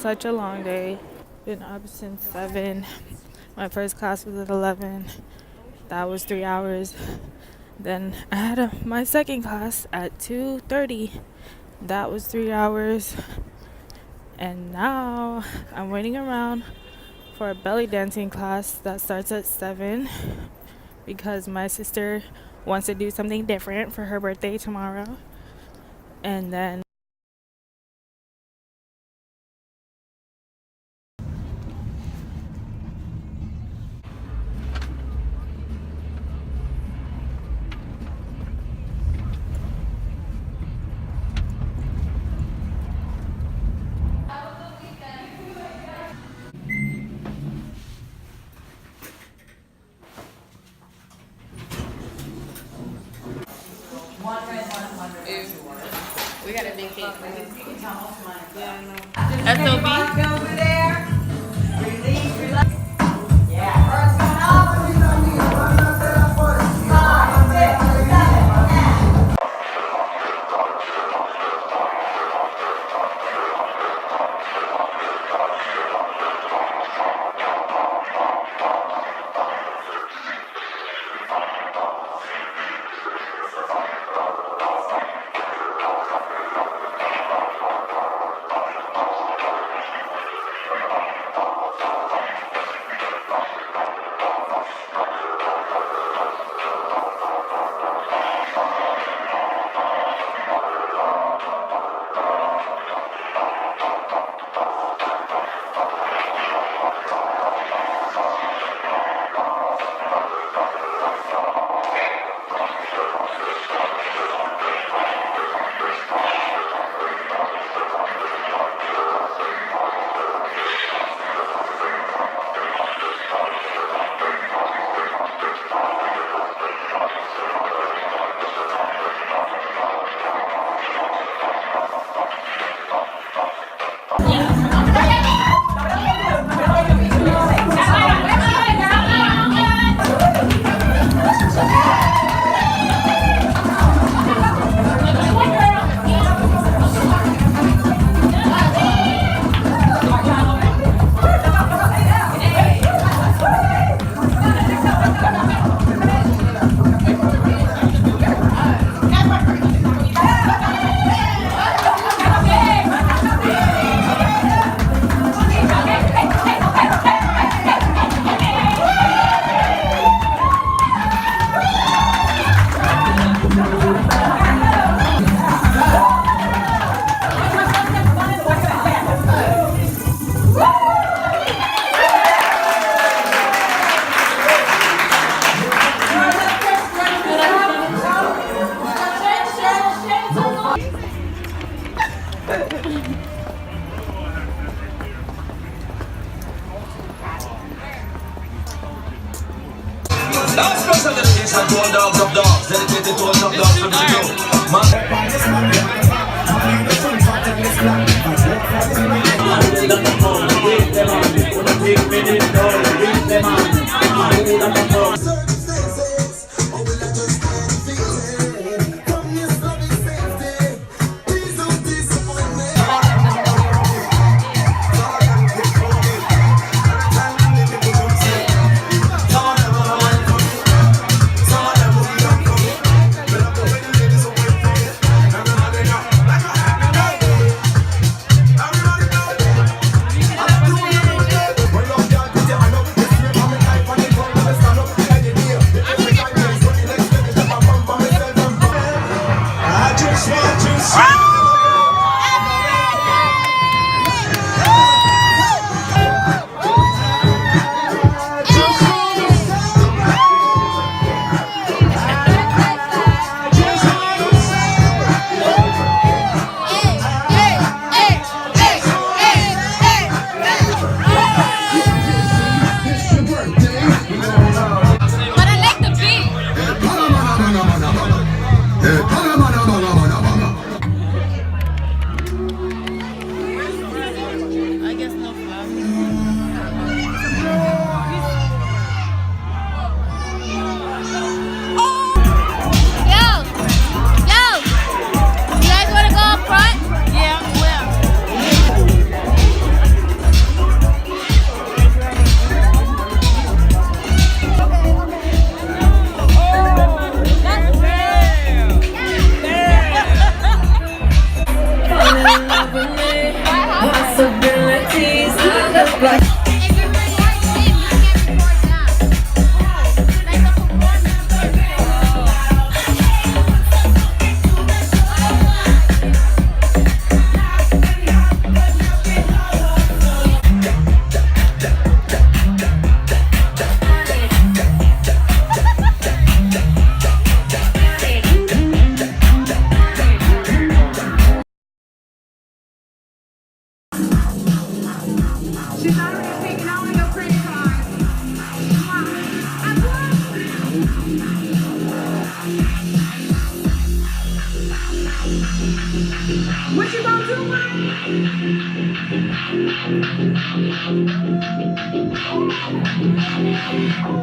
such a long day. Been up since 7. My first class was at 11. That was 3 hours. Then I had my second class at 2:30. That was 3 hours. And now I'm waiting around for a belly dancing class that starts at 7 because my sister wants to do something different for her birthday tomorrow. And then we got a big cake. SOB? Over there. Release, relax. Yeah. First one up. Last special dedication to all dogs of dogs, dedicated to all dogs from the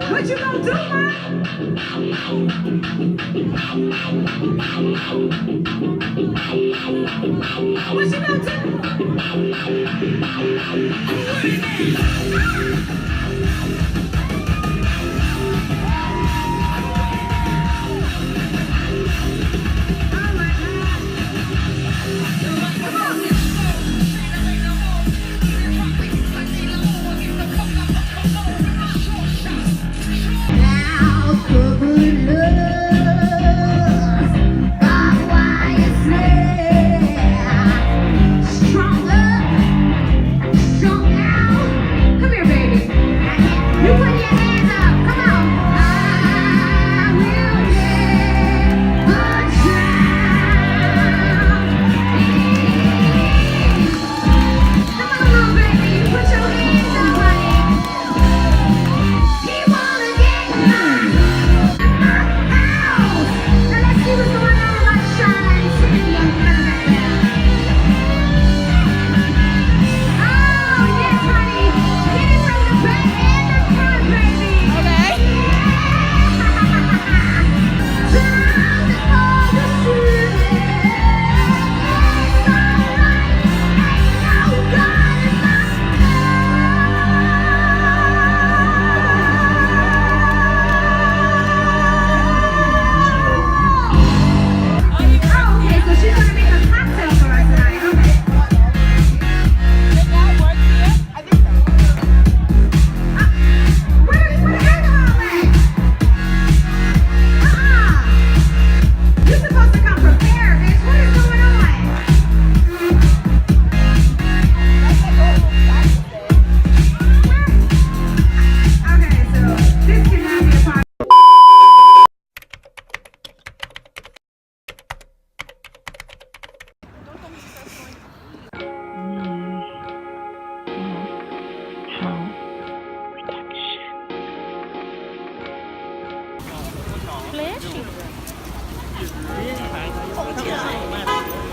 What you gonna do, man? What you gonna do?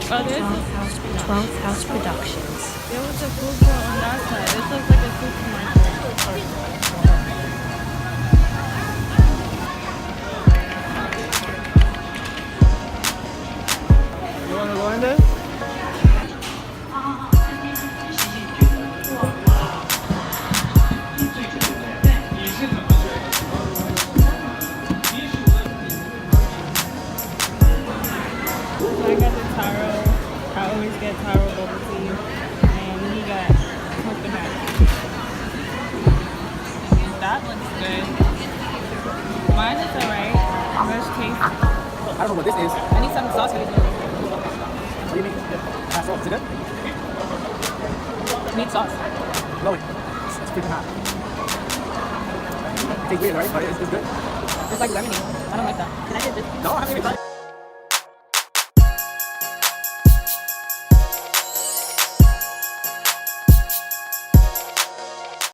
Oh, there's 12th House Productions. there was a food court on that side. This looks like a supermarket. You want to go in there? I got the taro. I always get taro bubble tea, and he got coconut. That looks good. Mine is alright. Let's taste. I don't know what this is. I need some sauce. What do you mean? Sauce, is it good? Need sauce. No, it's freaking hot. It tastes weird, right? But it's good. It's like lemony. I don't like that. Can I get this? No, I haven't even tried.